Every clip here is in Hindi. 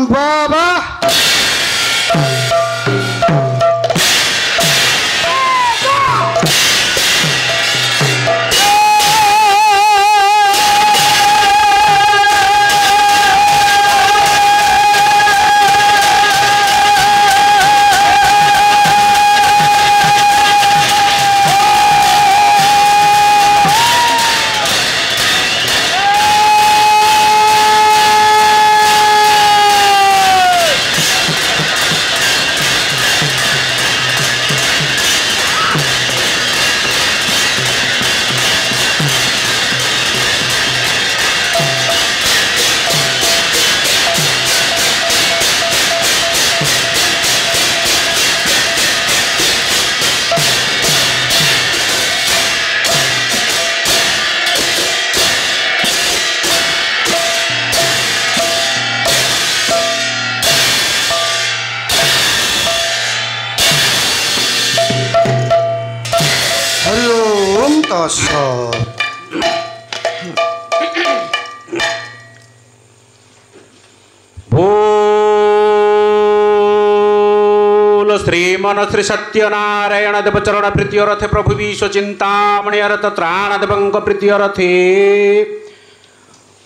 बाबा श्रीमन श्री सत्यनारायण देवचरण प्रीतिय रथे प्रभु विश्व चिंतामणि रथ त्राण देवंक प्रीतिय रथे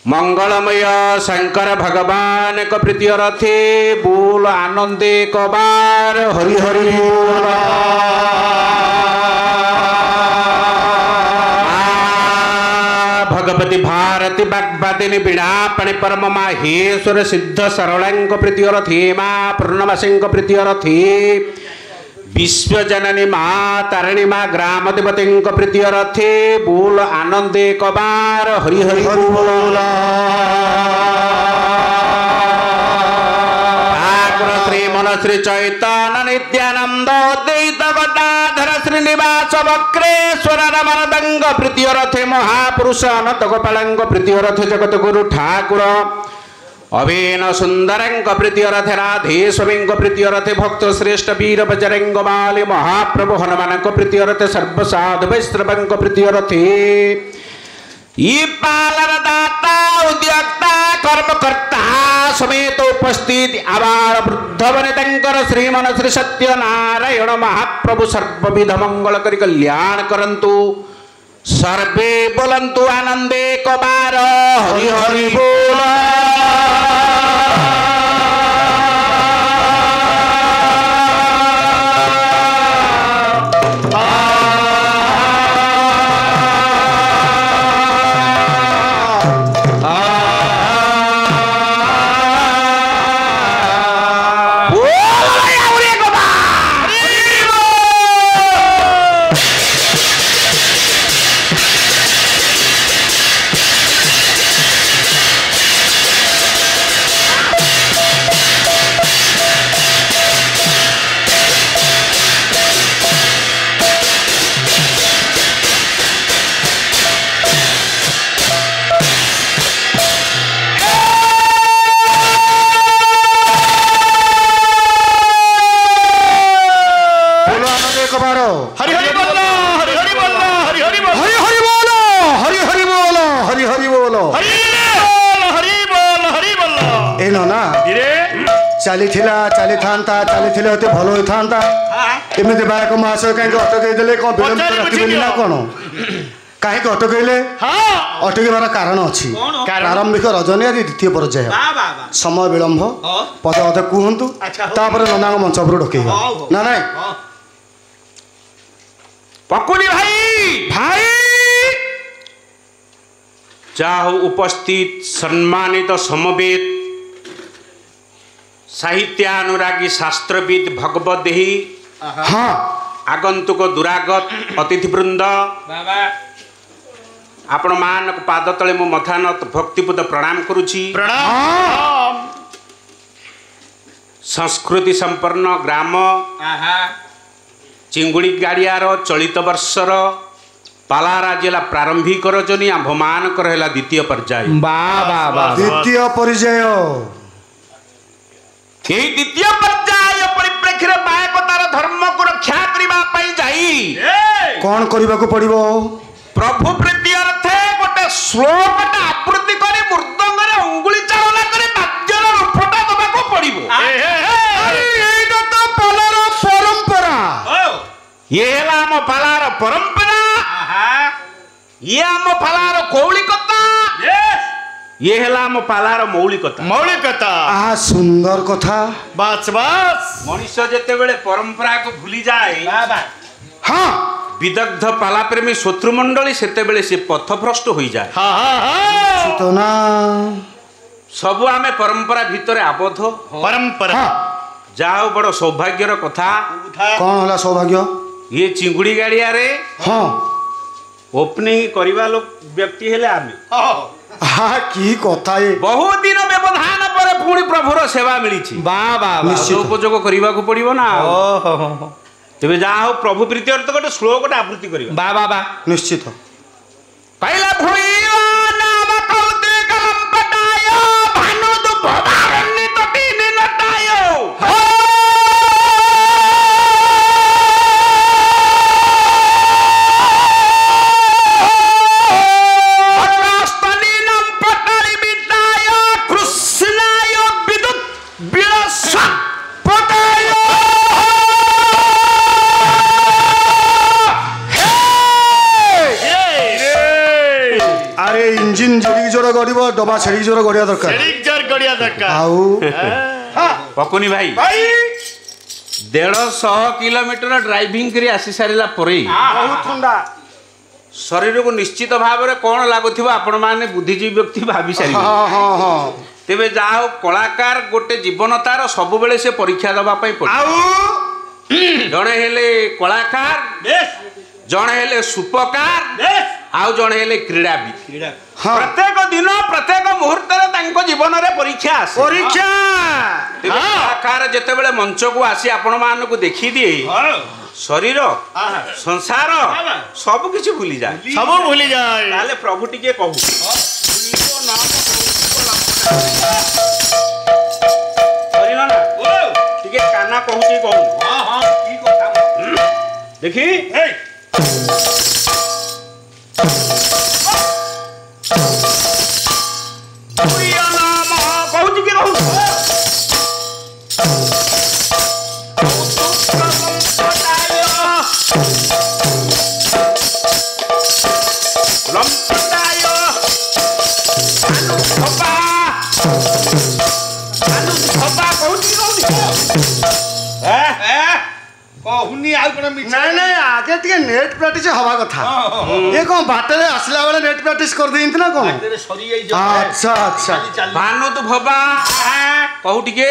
मंगलमय शंकर भगवान को प्रीतिय रथे बोल आनंदे कबार हरि हरि बोल भगवती भारती बाग्वादिनी बीणापणि परम माहेश्वर सिद्ध सरलांक प्रीतिय रथे माँ पूर्णमासी प्रीतिय रथे विश्वजननी माँ तारिणी माँ ग्राम देवती प्रीतिय रथे बोल आनंदे कबार हरि हरि बोल श्रीमन श्री चैतन्य नित्यानंद द्वैत गदाधर श्रीनिवास वक्रेश्वर रमणदंग प्रीतिय रथे महापुरुष अनंत गोपालंग प्रीतिय रथे जगत गुरु ठाकुर अवेन सुंदरंग प्रीतिय रथे राधे स्वामी प्रीतिय रथे भक्त श्रेष्ठ वीर बजरंग माली महाप्रभु हनुमान प्रीतिय रथे सर्वसाधु वैष्णव प्रीतिय रथे पालन दाता उद्योक्ता कर्मकर्ता समेत उपस्थित आवार वृद्ध वनिता श्रीमन श्री सत्यनारायण महाप्रभु सर्वविध मंगल करी कल्याण करंतु सर्वे बोलंतु आनंदे कबार हरि हरि बोल चली चली था चली होते भल होता एमती बायक महाशय कहीं अटकईदे कौन विलंब रखिबेनि ना कौन कहीं अटकईले अटकबार कारण अच्छी प्रारंभिक रजनी आदि द्वितीय पर्याय समय विलंब पदे पदे कहतु तापर नना मंच पर डकईब ना ना पकुनी भाई भाई चाहू उपस्थित सम्मानित समवेत साहित्यानुरागी शास्त्रविद भगवदेही हाँ आगंतुक दुरागत अतिथिवृंद आपण मान पाद तले मो मथानत भक्तिपूत प्रणाम करुछि संस्कृति संपन्न ग्राम चिंगुड़ी गाड़ियार चलित वर्षर पालारा जिला प्रारंभिक रजनी आंभमान करला द्वितीय पर्याय द्वितीय पर्याय यही द्वितीय पर्याय परिप्रेक्षी बायक तार धर्म को रक्षा करने कौन करने को पड़ो प्रभु प्रीति अर्थे गोटे श्लोक आवृत्ति कर मृदंग अंगुली चालना कर बाद्यर रूपटा दबाक पड़ो ये हेला आम पालार परंपरा ये आम पालार कौलिकता ये हेला आम पालार मौलिकता मौलिकता सुंदर कथा बास बास मनुष्य जेते बेले परंपरा को भूली जाए हाँ विदग्ध पाला प्रेमी शत्रुमंडली सेते बेले से पथभ्रष्ट हो जाए तो ना सबु आमे परंपरा भितर आबद्ध परंपरा जाओ बड़ सौभाग्यर कथा कौन होला सौभाग्य ये चिंगुड़ी गाड़िया रे हाँ ओपनिंग करवा लोग व्यक्ति हेले आमे हाँ की कथा ये बहुत दिन व्यवधान पर पुणी प्रभुर सेवा मिली उपयोग करने को पड़ो ना तेज जहाँ हो प्रभु प्रीति अर्थ गोटे श्लोक आवृत्ति कर निश्चित कहला इंजिन जड़ी जोर गड़ब डबा छेड़ी जोर गड़िया दरकार पकुनी भाई 150 किलोमीटर ड्राइविंग करी आसी सारिला परे बहुत ठंडा शरीर को निश्चित भाव में कौन लगुव आपण मैंने बुद्धिजीवी व्यक्ति भावी सारे तेरे जहाँ कलाकार गोटे जीवन तार सब बेले से परीक्षा दवाई पड़े जड़े हेले कलाकार जड़े हेले सूपकार आउ जड़े हेले क्रीड़ाविद प्रत्येक दिन प्रत्येक मुहूर्त जीवन में परीक्षा परीक्षा कलाकार जिते बड़े मंच को आसी आपण मान को देखी दिए शरीर संसार सब किसी भूली जाए सब भूली जाए ताले प्रभु टिके कहू टिके काना कहू कहू देखी आगे टे नेट प्रैक्टिस हवा कथा ये कौन बाटर आसला बेले नेट प्रैक्टिस कर दी ना कौन अच्छा अच्छा भानु तू भबा कहू टिके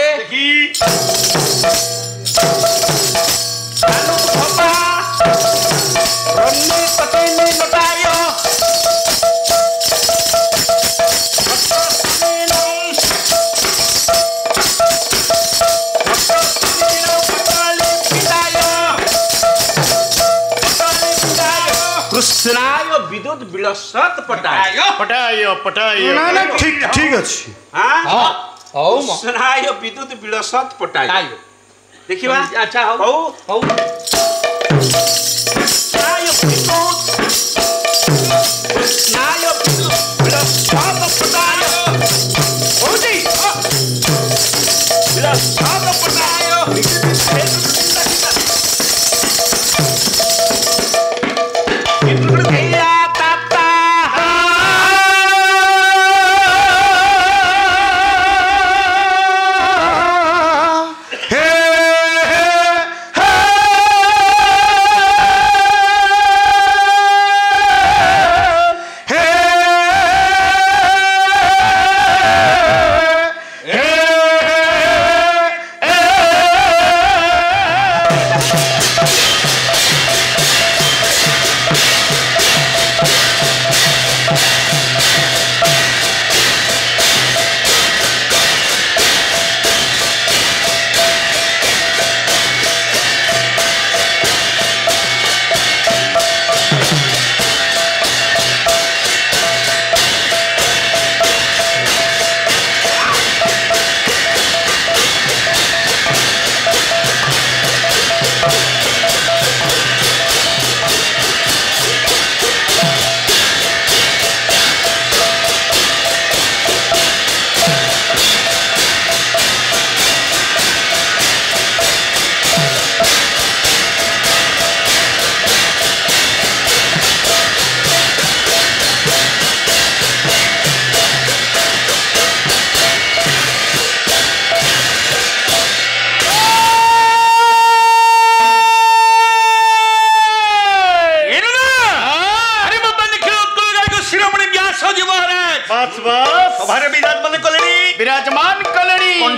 कृष्णाय विद्युत विलसत पटाय ना ठीक ठीक अच्छी कृष्णाय विद्युत विलसत पटाय देखिबा अच्छा हो कृष्णाय विद्युत विलसत पटाय होजी विलसत पटाय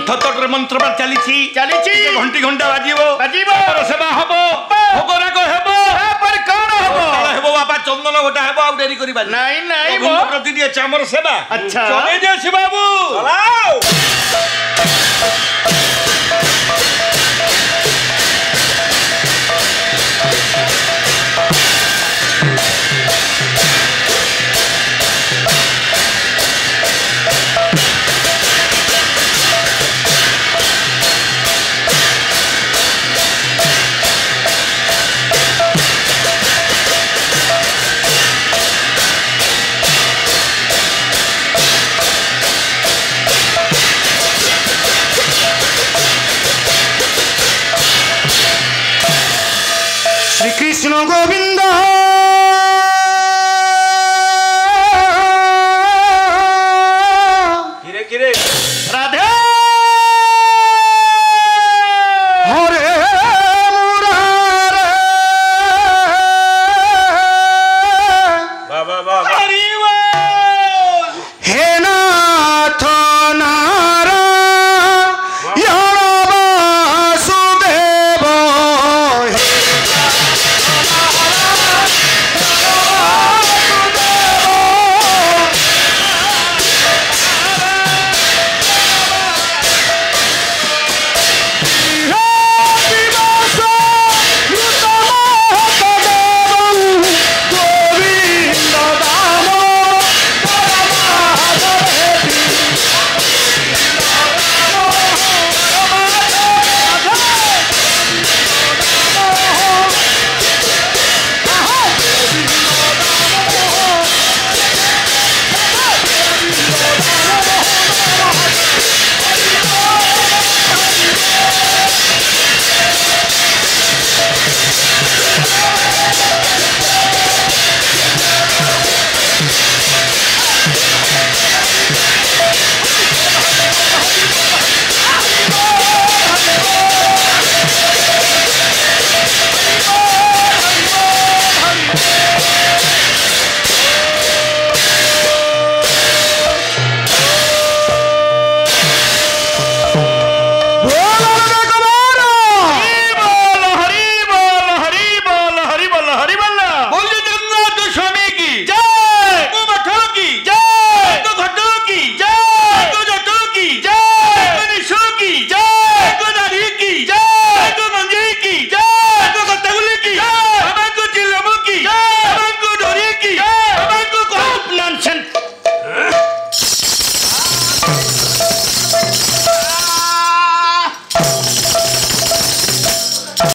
ଗ୍ରନ୍ଥ ତଟରେ ମନ୍ତ୍ରପାଠ ଚାଲିଛି ଚାଲିଛି ଘଣ୍ଟି ଘଣ୍ଟା ବାଜିବ ବାଜିବ ସେବା ହବ ଭୋଗରାଗ ହେବ ତାପରେ କଣ ହବ ହେବ ବାପା ଚନ୍ଦନ ଗୋଟା ହେବ ଆଉ ଡେରି କରିବା ନାଇଁ ନାଇଁ ପ୍ରତି ଅଛି ଆମର ସେବା ଆଚ୍ଛା ଚଲେଇ ଦିଅ ଶିବାବୁ শ্রীকৃষ্ণ গোবিন্দ